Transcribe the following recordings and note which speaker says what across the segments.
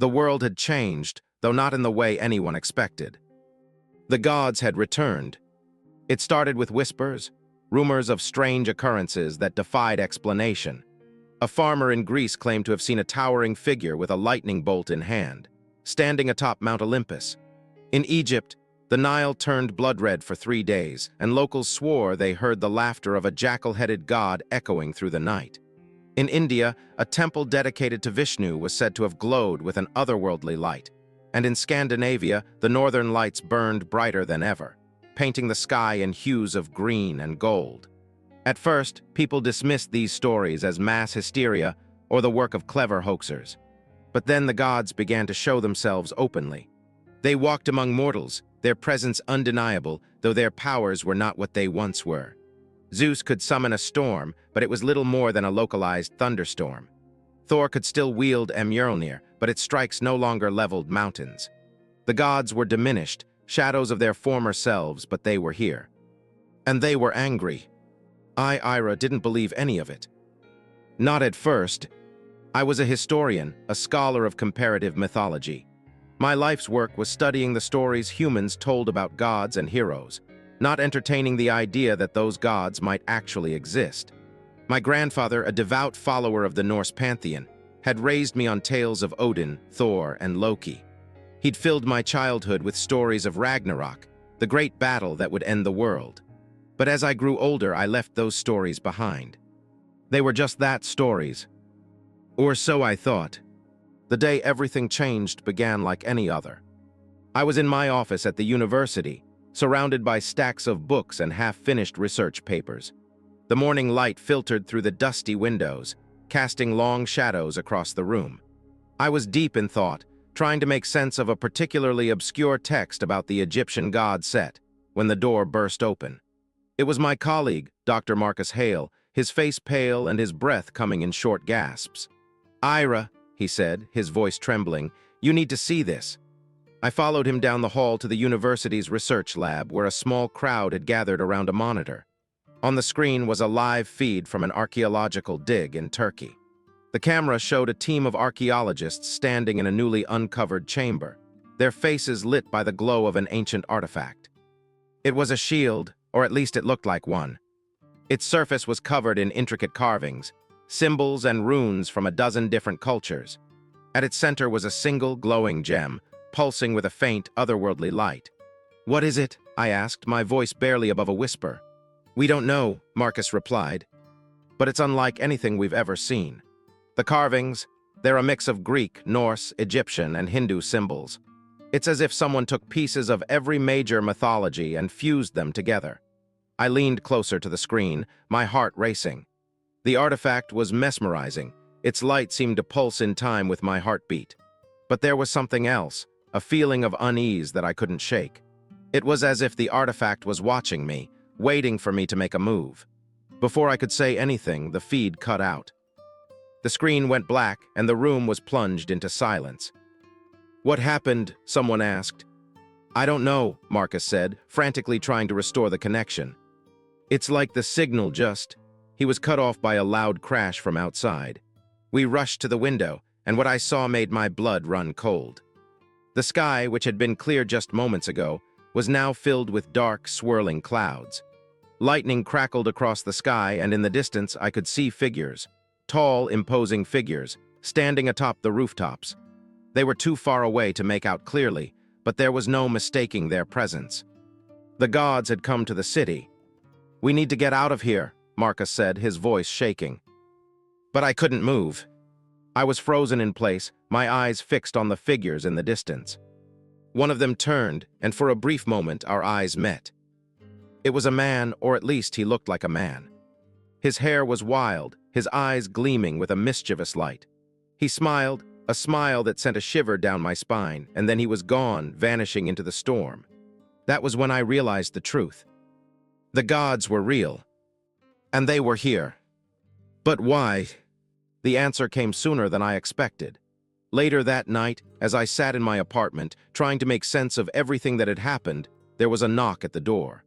Speaker 1: The world had changed, though not in the way anyone expected. The gods had returned. It started with whispers, rumors of strange occurrences that defied explanation. A farmer in Greece claimed to have seen a towering figure with a lightning bolt in hand, standing atop Mount Olympus. In Egypt, the Nile turned blood red for 3 days, and locals swore they heard the laughter of a jackal-headed god echoing through the night. In India, a temple dedicated to Vishnu was said to have glowed with an otherworldly light, and in Scandinavia, the northern lights burned brighter than ever, painting the sky in hues of green and gold. At first, people dismissed these stories as mass hysteria or the work of clever hoaxers. But then the gods began to show themselves openly. They walked among mortals, their presence undeniable, though their powers were not what they once were. Zeus could summon a storm, but it was little more than a localized thunderstorm. Thor could still wield Mjolnir, but its strikes no longer leveled mountains. The gods were diminished, shadows of their former selves, but they were here. And they were angry. Ira, didn't believe any of it. Not at first. I was a historian, a scholar of comparative mythology. My life's work was studying the stories humans told about gods and heroes, not entertaining the idea that those gods might actually exist. My grandfather, a devout follower of the Norse pantheon, had raised me on tales of Odin, Thor, and Loki. He'd filled my childhood with stories of Ragnarok, the great battle that would end the world. But as I grew older, I left those stories behind. They were just that, stories. Or so I thought. The day everything changed began like any other. I was in my office at the university, surrounded by stacks of books and half-finished research papers. The morning light filtered through the dusty windows, casting long shadows across the room. I was deep in thought, trying to make sense of a particularly obscure text about the Egyptian god Set, when the door burst open. It was my colleague, Dr. Marcus Hale, his face pale and his breath coming in short gasps. "Ira," he said, his voice trembling, "you need to see this." I followed him down the hall to the university's research lab, where a small crowd had gathered around a monitor. On the screen was a live feed from an archaeological dig in Turkey. The camera showed a team of archaeologists standing in a newly uncovered chamber, their faces lit by the glow of an ancient artifact. It was a shield, or at least it looked like one. Its surface was covered in intricate carvings, symbols and runes from a dozen different cultures. At its center was a single glowing gem, pulsing with a faint, otherworldly light. "What is it?" I asked, my voice barely above a whisper. "We don't know," Marcus replied, "but it's unlike anything we've ever seen. The carvings, they're a mix of Greek, Norse, Egyptian, and Hindu symbols. It's as if someone took pieces of every major mythology and fused them together." I leaned closer to the screen, my heart racing. The artifact was mesmerizing. Its light seemed to pulse in time with my heartbeat. But there was something else, a feeling of unease that I couldn't shake. It was as if the artifact was watching me, waiting for me to make a move. Before I could say anything, the feed cut out. The screen went black, and the room was plunged into silence. "What happened?" someone asked. "I don't know," Marcus said, frantically trying to restore the connection. "It's like the signal just..." He was cut off by a loud crash from outside. We rushed to the window, and what I saw made my blood run cold. The sky, which had been clear just moments ago, was now filled with dark, swirling clouds. Lightning crackled across the sky, and in the distance I could see figures, tall, imposing figures, standing atop the rooftops. They were too far away to make out clearly, but there was no mistaking their presence. The gods had come to the city. "We need to get out of here," Marcus said, his voice shaking. But I couldn't move. I was frozen in place, my eyes fixed on the figures in the distance. One of them turned, and for a brief moment our eyes met. It was a man, or at least he looked like a man. His hair was wild, his eyes gleaming with a mischievous light. He smiled, a smile that sent a shiver down my spine, and then he was gone, vanishing into the storm. That was when I realized the truth. The gods were real, and they were here. But why? The answer came sooner than I expected. Later that night, as I sat in my apartment, trying to make sense of everything that had happened, there was a knock at the door.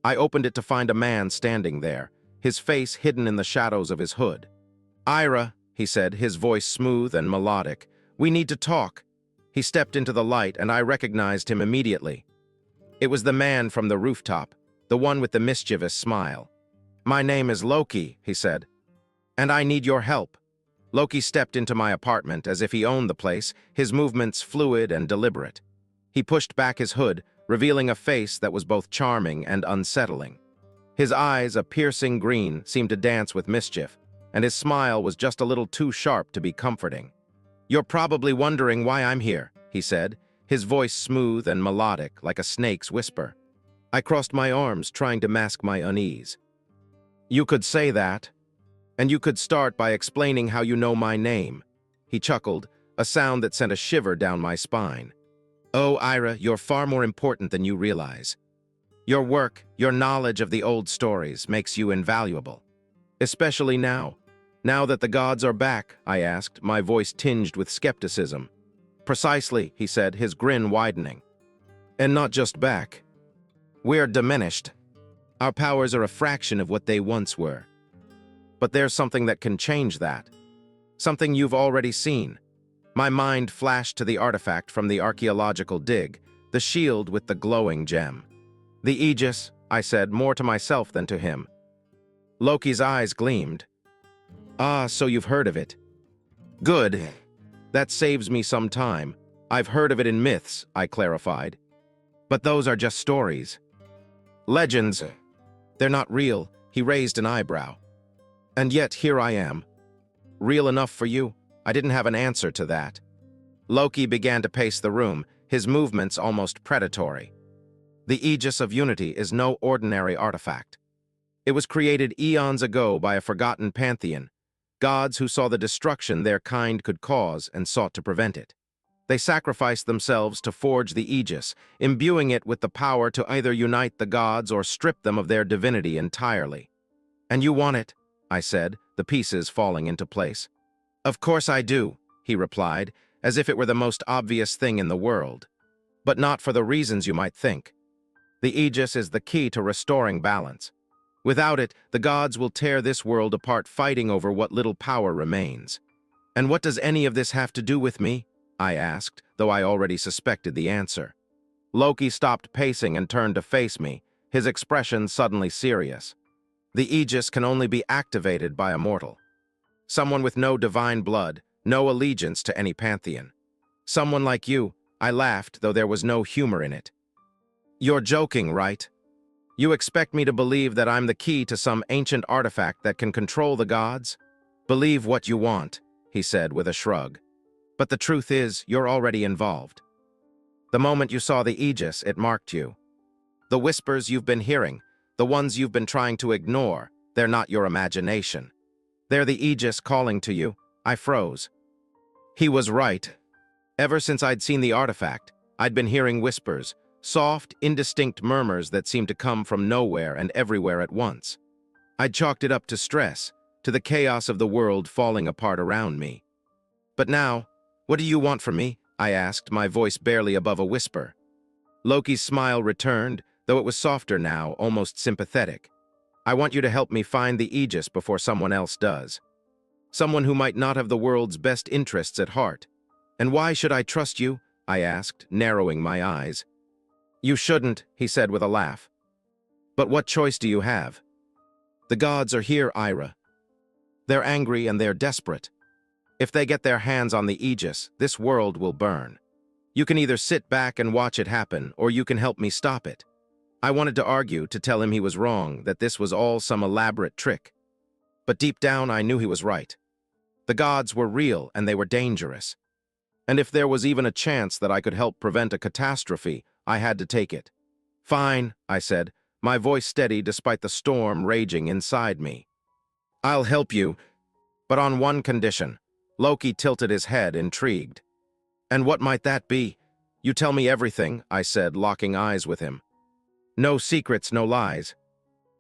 Speaker 1: I opened it to find a man standing there, his face hidden in the shadows of his hood. "Ira," he said, his voice smooth and melodic, "we need to talk. He stepped into the light, and I recognized him immediately. It was the man from the rooftop, the one with the mischievous smile. "My name is Loki," he said, "and I need your help." Loki stepped into my apartment as if he owned the place, his movements fluid and deliberate. He pushed back his hood, revealing a face that was both charming and unsettling. His eyes, a piercing green, seemed to dance with mischief, and his smile was just a little too sharp to be comforting. "You're probably wondering why I'm here," he said, his voice smooth and melodic like a snake's whisper. I crossed my arms, trying to mask my unease. "You could say that, and you could start by explaining how you know my name." He chuckled, a sound that sent a shiver down my spine. "Oh, Ira, you're far more important than you realize. Your work, your knowledge of the old stories makes you invaluable. Especially now. Now that the gods are back," I asked, my voice tinged with skepticism. "Precisely," he said, his grin widening. "And not just back. We're diminished. Our powers are a fraction of what they once were. But there's something that can change that. Something you've already seen." My mind flashed to the artifact from the archaeological dig, the shield with the glowing gem. "The Aegis," I said, more to myself than to him. Loki's eyes gleamed. "Ah, so you've heard of it. Good. That saves me some time. I've heard of it in myths," I clarified. "But those are just stories. Legends. They're not real." He raised an eyebrow. "And yet here I am. Real enough for you?" I didn't have an answer to that. Loki began to pace the room, his movements almost predatory. "The Aegis of Unity is no ordinary artifact. It was created eons ago by a forgotten pantheon, gods who saw the destruction their kind could cause and sought to prevent it. They sacrificed themselves to forge the Aegis, imbuing it with the power to either unite the gods or strip them of their divinity entirely. And you want it," I said, the pieces falling into place. "Of course I do," he replied, as if it were the most obvious thing in the world. "But not for the reasons you might think. The Aegis is the key to restoring balance. Without it, the gods will tear this world apart, fighting over what little power remains." "And what does any of this have to do with me?" I asked, though I already suspected the answer. Loki stopped pacing and turned to face me, his expression suddenly serious. "The Aegis can only be activated by a mortal. Someone with no divine blood, no allegiance to any pantheon. Someone like you." I laughed, though there was no humor in it. "You're joking, right? You expect me to believe that I'm the key to some ancient artifact that can control the gods? Believe what you want," he said with a shrug. "But the truth is, you're already involved. The moment you saw the Aegis, it marked you. The whispers you've been hearing, the ones you've been trying to ignore, they're not your imagination. They're the Aegis calling to you." I froze. He was right. Ever since I'd seen the artifact, I'd been hearing whispers, soft, indistinct murmurs that seemed to come from nowhere and everywhere at once. I'd chalked it up to stress, to the chaos of the world falling apart around me. "But now, what do you want from me?" I asked, my voice barely above a whisper. Loki's smile returned, though it was softer now, almost sympathetic. "I want you to help me find the Aegis before someone else does. Someone who might not have the world's best interests at heart." "And why should I trust you?" I asked, narrowing my eyes. "You shouldn't," he said with a laugh. "But what choice do you have? The gods are here, Ira. They're angry and they're desperate. If they get their hands on the Aegis, this world will burn. You can either sit back and watch it happen, or you can help me stop it." I wanted to argue, to tell him he was wrong, that this was all some elaborate trick. But deep down, I knew he was right. The gods were real, and they were dangerous. And if there was even a chance that I could help prevent a catastrophe, I had to take it. "Fine," I said, my voice steady despite the storm raging inside me. "I'll help you, but on one condition." Loki tilted his head, intrigued. "And what might that be?" "You tell me everything," I said, locking eyes with him. "No secrets, no lies.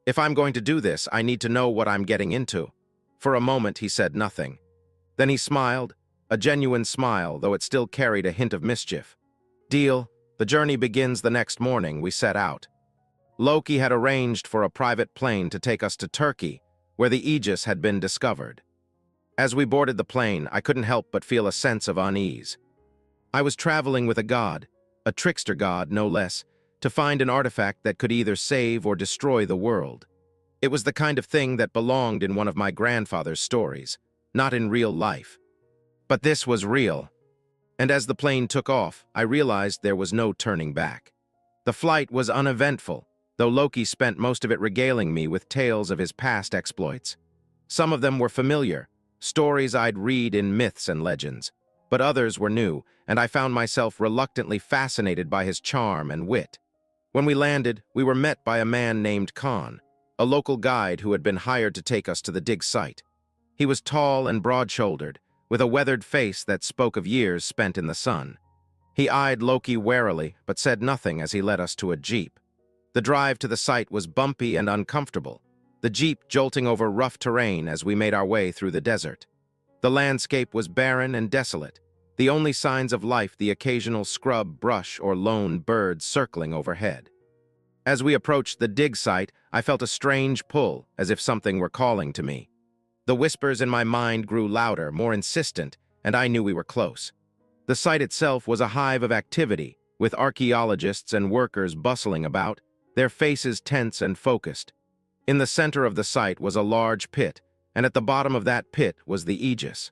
Speaker 1: If I'm going to do this, I need to know what I'm getting into." For a moment, he said nothing. Then he smiled, a genuine smile, though it still carried a hint of mischief. "Deal. The journey begins the next morning." We set out. Loki had arranged for a private plane to take us to Turkey, where the Aegis had been discovered. As we boarded the plane, I couldn't help but feel a sense of unease. I was traveling with a god, a trickster god no less, to find an artifact that could either save or destroy the world. It was the kind of thing that belonged in one of my grandfather's stories, not in real life. But this was real. And as the plane took off, I realized there was no turning back. The flight was uneventful, though Loki spent most of it regaling me with tales of his past exploits. Some of them were familiar, stories I'd read in myths and legends, but others were new, and I found myself reluctantly fascinated by his charm and wit. When we landed, we were met by a man named Khan, a local guide who had been hired to take us to the dig site. He was tall and broad-shouldered, with a weathered face that spoke of years spent in the sun. He eyed Loki warily, but said nothing as he led us to a jeep. The drive to the site was bumpy and uncomfortable, the jeep jolting over rough terrain as we made our way through the desert. The landscape was barren and desolate, the only signs of life the occasional scrub, brush, or lone bird circling overhead. As we approached the dig site, I felt a strange pull, as if something were calling to me. The whispers in my mind grew louder, more insistent, and I knew we were close. The site itself was a hive of activity, with archaeologists and workers bustling about, their faces tense and focused. In the center of the site was a large pit, and at the bottom of that pit was the Aegis.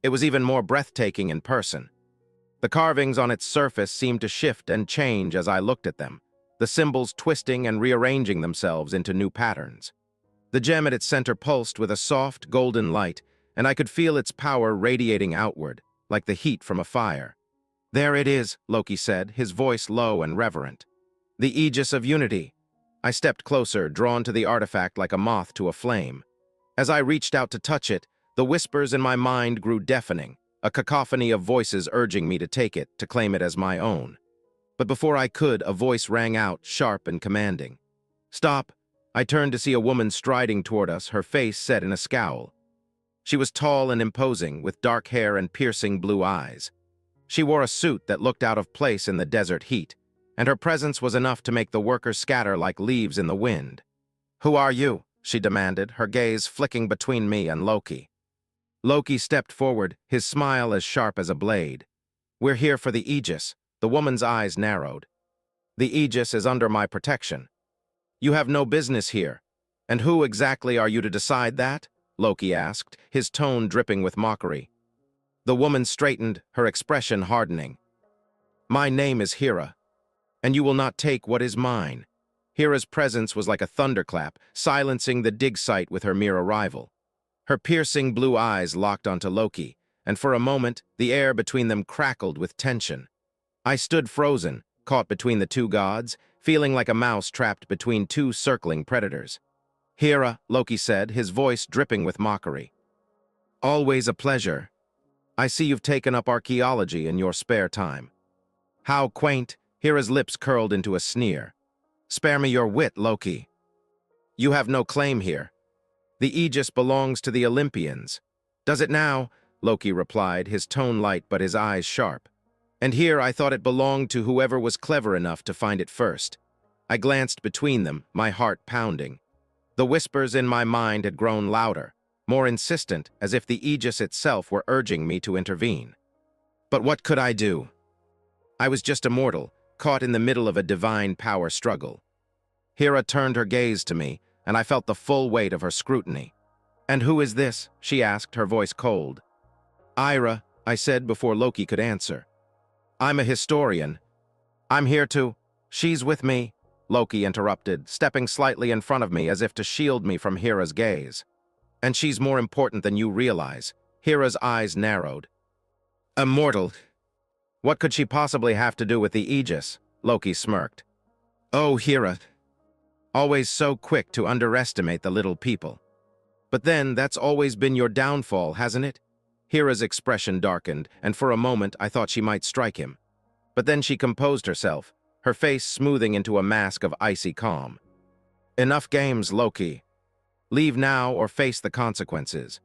Speaker 1: It was even more breathtaking in person. The carvings on its surface seemed to shift and change as I looked at them, the symbols twisting and rearranging themselves into new patterns. The gem at its center pulsed with a soft, golden light, and I could feel its power radiating outward, like the heat from a fire. "There it is," Loki said, his voice low and reverent. "The Aegis of Unity." I stepped closer, drawn to the artifact like a moth to a flame. As I reached out to touch it, the whispers in my mind grew deafening, a cacophony of voices urging me to take it, to claim it as my own. But before I could, a voice rang out, sharp and commanding. "Stop!" I turned to see a woman striding toward us, her face set in a scowl. She was tall and imposing, with dark hair and piercing blue eyes. She wore a suit that looked out of place in the desert heat, and her presence was enough to make the workers scatter like leaves in the wind. "Who are you?" she demanded, her gaze flicking between me and Loki. Loki stepped forward, his smile as sharp as a blade. "We're here for the Aegis." The woman's eyes narrowed. "The Aegis is under my protection. You have no business here. And who exactly are you to decide that?" Loki asked, his tone dripping with mockery. The woman straightened, her expression hardening. "My name is Hera, and you will not take what is mine." Hera's presence was like a thunderclap, silencing the dig site with her mere arrival. Her piercing blue eyes locked onto Loki, and for a moment, the air between them crackled with tension. I stood frozen, caught between the two gods, feeling like a mouse trapped between two circling predators. "Hera," Loki said, his voice dripping with mockery. "Always a pleasure. I see you've taken up archaeology in your spare time." "How quaint," Hera's lips curled into a sneer. "Spare me your wit, Loki. You have no claim here. The Aegis belongs to the Olympians." "Does it now?" Loki replied, his tone light but his eyes sharp. "And here I thought it belonged to whoever was clever enough to find it first." I glanced between them, my heart pounding. The whispers in my mind had grown louder, more insistent, as if the Aegis itself were urging me to intervene. But what could I do? I was just a mortal, caught in the middle of a divine power struggle. Hera turned her gaze to me, and I felt the full weight of her scrutiny. "And who is this?" she asked, her voice cold. "Ira," I said before Loki could answer. "I'm a historian. I'm here to—" "She's with me," Loki interrupted, stepping slightly in front of me as if to shield me from Hera's gaze. "And she's more important than you realize." Hera's eyes narrowed. "Immortal? What could she possibly have to do with the Aegis?" Loki smirked. "Oh, Hera. Always so quick to underestimate the little people. But then, that's always been your downfall, hasn't it?" Hera's expression darkened, and for a moment I thought she might strike him. But then she composed herself, her face smoothing into a mask of icy calm. "Enough games, Loki. Leave now or face the consequences."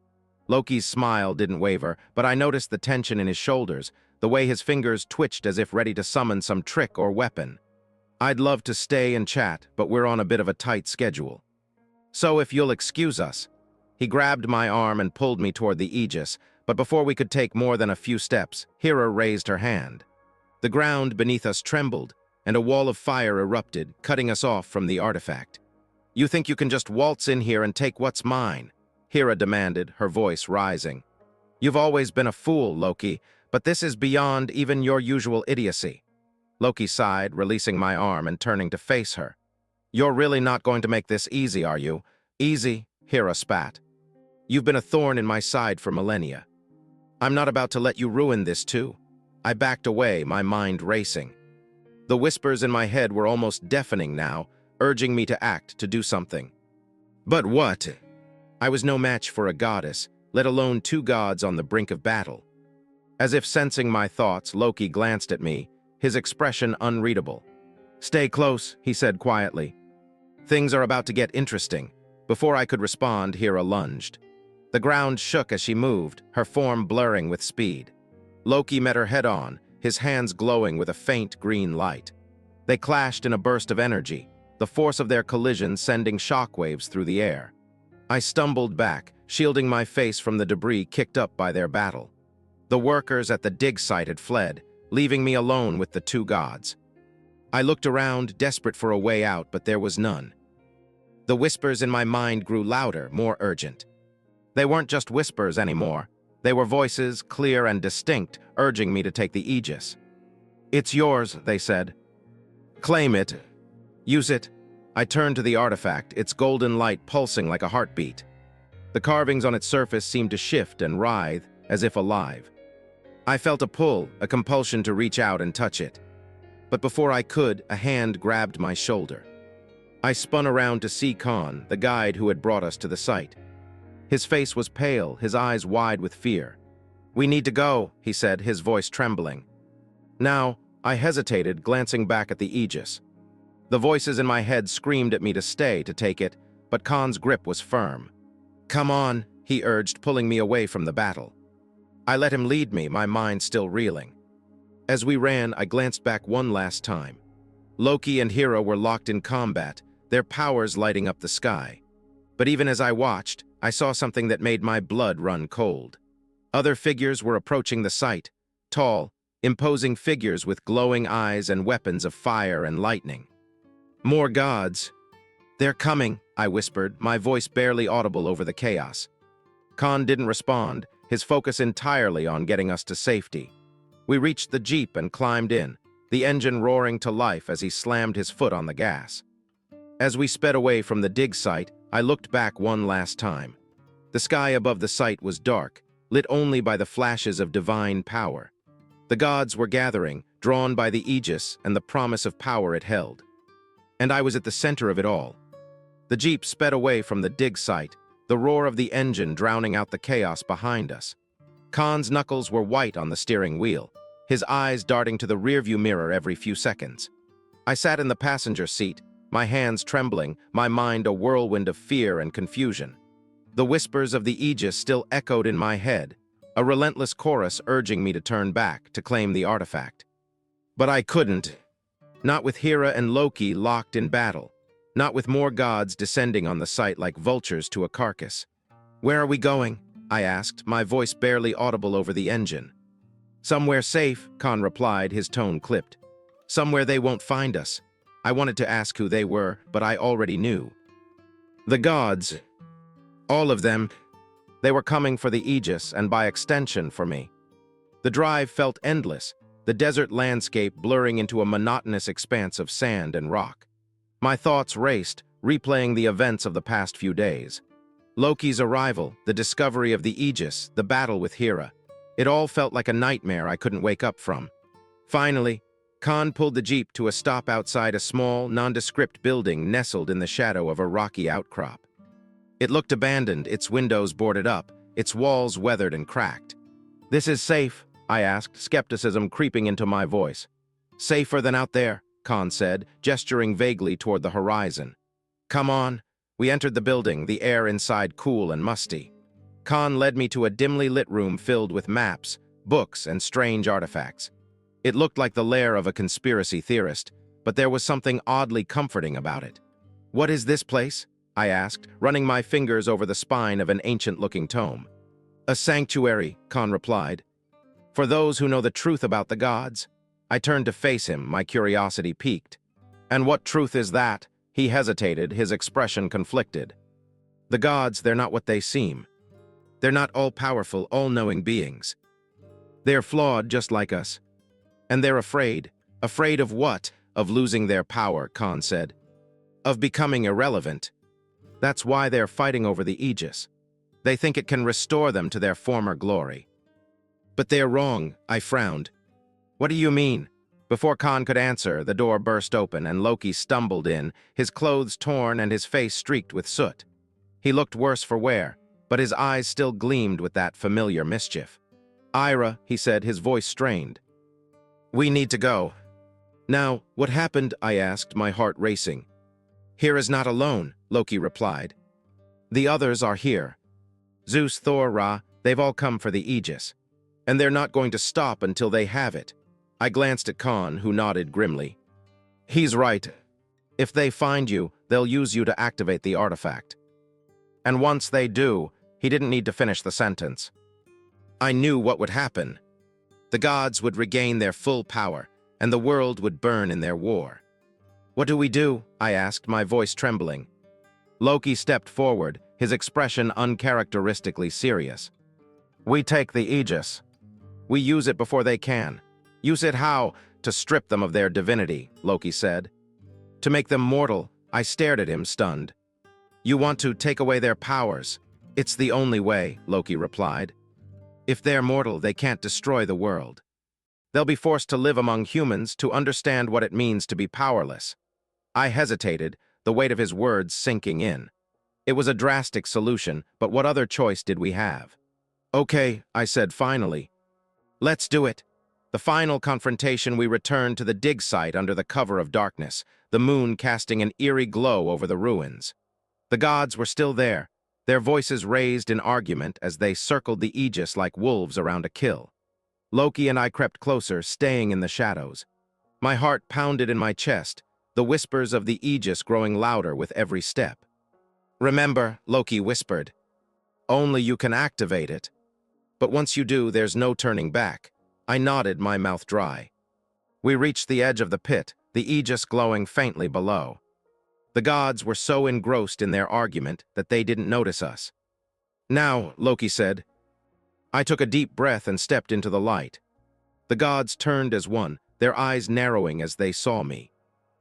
Speaker 1: Loki's smile didn't waver, but I noticed the tension in his shoulders, the way his fingers twitched as if ready to summon some trick or weapon. "I'd love to stay and chat, but we're on a bit of a tight schedule. So if you'll excuse us." He grabbed my arm and pulled me toward the Aegis, but before we could take more than a few steps, Hera raised her hand. The ground beneath us trembled, and a wall of fire erupted, cutting us off from the artifact. "You think you can just waltz in here and take what's mine?" Hera demanded, her voice rising. "You've always been a fool, Loki, but this is beyond even your usual idiocy." Loki sighed, releasing my arm and turning to face her. "You're really not going to make this easy, are you?" "Easy," Hera spat. "You've been a thorn in my side for millennia. I'm not about to let you ruin this too." I backed away, my mind racing. The whispers in my head were almost deafening now, urging me to act, to do something. But what? I was no match for a goddess, let alone two gods on the brink of battle. As if sensing my thoughts, Loki glanced at me, his expression unreadable. "Stay close," he said quietly. "Things are about to get interesting." Before I could respond, Hera lunged. The ground shook as she moved, her form blurring with speed. Loki met her head-on, his hands glowing with a faint green light. They clashed in a burst of energy, the force of their collision sending shockwaves through the air. I stumbled back, shielding my face from the debris kicked up by their battle. The workers at the dig site had fled, leaving me alone with the two gods. I looked around, desperate for a way out, but there was none. The whispers in my mind grew louder, more urgent. They weren't just whispers anymore. They were voices, clear and distinct, urging me to take the Aegis. "It's yours," they said. "Claim it. Use it." I turned to the artifact, its golden light pulsing like a heartbeat. The carvings on its surface seemed to shift and writhe, as if alive. I felt a pull, a compulsion to reach out and touch it. But before I could, a hand grabbed my shoulder. I spun around to see Khan, the guide who had brought us to the site. His face was pale, his eyes wide with fear. "We need to go," he said, his voice trembling. Now, I hesitated, glancing back at the Aegis. The voices in my head screamed at me to stay, to take it, but Khan's grip was firm. "Come on," he urged, pulling me away from the battle. I let him lead me, my mind still reeling. As we ran, I glanced back one last time. Loki and Hera were locked in combat, their powers lighting up the sky. But even as I watched, I saw something that made my blood run cold. Other figures were approaching the site, tall, imposing figures with glowing eyes and weapons of fire and lightning. More gods. "They're coming," I whispered, my voice barely audible over the chaos. Khan didn't respond, his focus entirely on getting us to safety. We reached the jeep and climbed in, the engine roaring to life as he slammed his foot on the gas. As we sped away from the dig site, I looked back one last time. The sky above the site was dark, lit only by the flashes of divine power. The gods were gathering, drawn by the Aegis and the promise of power it held. And I was at the center of it all. The jeep sped away from the dig site, the roar of the engine drowning out the chaos behind us. Khan's knuckles were white on the steering wheel, his eyes darting to the rearview mirror every few seconds. I sat in the passenger seat, my hands trembling, my mind a whirlwind of fear and confusion. The whispers of the Aegis still echoed in my head, a relentless chorus urging me to turn back, to claim the artifact. But I couldn't. Not with Hera and Loki locked in battle. Not with more gods descending on the site like vultures to a carcass. "Where are we going?" I asked, my voice barely audible over the engine. "Somewhere safe," Khan replied, his tone clipped. "Somewhere they won't find us." I wanted to ask who they were, but I already knew. The gods. All of them. They were coming for the Aegis, and by extension for me. The drive felt endless, the desert landscape blurring into a monotonous expanse of sand and rock. My thoughts raced, replaying the events of the past few days. Loki's arrival, the discovery of the Aegis, the battle with Hera. It all felt like a nightmare I couldn't wake up from. Finally, Khan pulled the jeep to a stop outside a small, nondescript building nestled in the shadow of a rocky outcrop. It looked abandoned, its windows boarded up, its walls weathered and cracked. "This is safe?" I asked, skepticism creeping into my voice. "Safer than out there," Khan said, gesturing vaguely toward the horizon. "Come on." We entered the building, the air inside cool and musty. Khan led me to a dimly lit room filled with maps, books, and strange artifacts. It looked like the lair of a conspiracy theorist, but there was something oddly comforting about it. "What is this place?" I asked, running my fingers over the spine of an ancient-looking tome. A sanctuary, Khan replied. For those who know the truth about the gods. I turned to face him, my curiosity piqued. And what truth is that? He hesitated, his expression conflicted. The gods, they're not what they seem. They're not all-powerful, all-knowing beings. They're flawed just like us. And they're afraid. Afraid of what? Of losing their power, Khan said. Of becoming irrelevant. That's why they're fighting over the Aegis. They think it can restore them to their former glory. But they're wrong, I frowned. What do you mean? Before Khan could answer, the door burst open and Loki stumbled in, his clothes torn and his face streaked with soot. He looked worse for wear, but his eyes still gleamed with that familiar mischief. Ira, he said, his voice strained. We need to go. Now, what happened? I asked, my heart racing. Here is not alone, Loki replied. The others are here. Zeus, Thor, Ra, they've all come for the Aegis. And they're not going to stop until they have it. I glanced at Khan, who nodded grimly. He's right. If they find you, they'll use you to activate the artifact. And once they do, he didn't need to finish the sentence. I knew what would happen. The gods would regain their full power, and the world would burn in their war. What do we do? I asked, my voice trembling. Loki stepped forward, his expression uncharacteristically serious. We take the Aegis. We use it before they can. Use it how? To strip them of their divinity, Loki said. To make them mortal. I stared at him, stunned. You want to take away their powers. It's the only way, Loki replied. If they're mortal, they can't destroy the world. They'll be forced to live among humans to understand what it means to be powerless. I hesitated, the weight of his words sinking in. It was a drastic solution, but what other choice did we have? Okay, I said finally. Let's do it. The final confrontation, we returned to the dig site under the cover of darkness, the moon casting an eerie glow over the ruins. The gods were still there, their voices raised in argument as they circled the Aegis like wolves around a kill. Loki and I crept closer, staying in the shadows. My heart pounded in my chest, the whispers of the Aegis growing louder with every step. Remember, Loki whispered, only you can activate it. But once you do, there's no turning back. I nodded, my mouth dry. We reached the edge of the pit, the Aegis glowing faintly below. The gods were so engrossed in their argument that they didn't notice us. Now, Loki said. I took a deep breath and stepped into the light. The gods turned as one, their eyes narrowing as they saw me.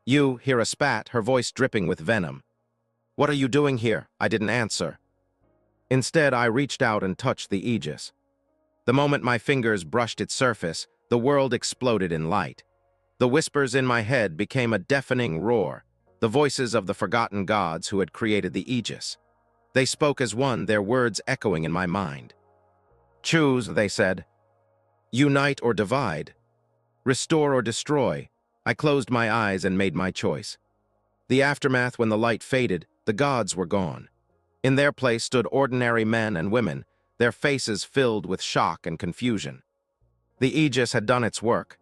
Speaker 1: You, Hera spat, her voice dripping with venom. What are you doing here? I didn't answer. Instead, I reached out and touched the Aegis. The moment my fingers brushed its surface, the world exploded in light. The whispers in my head became a deafening roar, the voices of the forgotten gods who had created the Aegis. They spoke as one, their words echoing in my mind. Choose, they said. Unite or divide. Restore or destroy. I closed my eyes and made my choice. The aftermath, when the light faded, the gods were gone. In their place stood ordinary men and women, their faces filled with shock and confusion. The Aegis had done its work.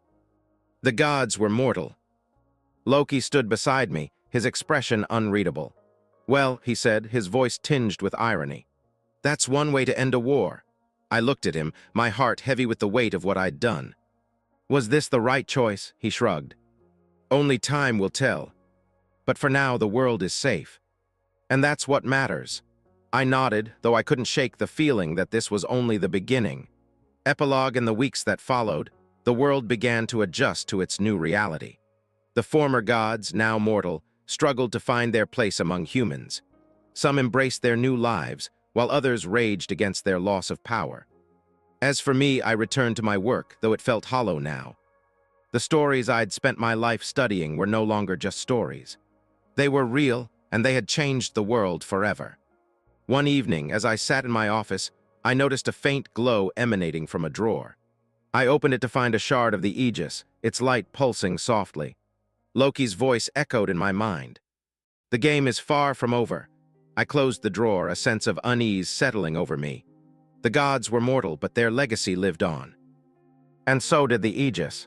Speaker 1: The gods were mortal. Loki stood beside me, his expression unreadable. Well, he said, his voice tinged with irony. That's one way to end a war. I looked at him, my heart heavy with the weight of what I'd done. Was this the right choice? He shrugged. Only time will tell. But for now, the world is safe. And that's what matters. I nodded, though I couldn't shake the feeling that this was only the beginning. Epilogue. In the weeks that followed, the world began to adjust to its new reality. The former gods, now mortal, struggled to find their place among humans. Some embraced their new lives, while others raged against their loss of power. As for me, I returned to my work, though it felt hollow now. The stories I'd spent my life studying were no longer just stories. They were real, and they had changed the world forever. One evening, as I sat in my office, I noticed a faint glow emanating from a drawer. I opened it to find a shard of the Aegis, its light pulsing softly. Loki's voice echoed in my mind. The game is far from over. I closed the drawer, a sense of unease settling over me. The gods were mortal, but their legacy lived on. And so did the Aegis.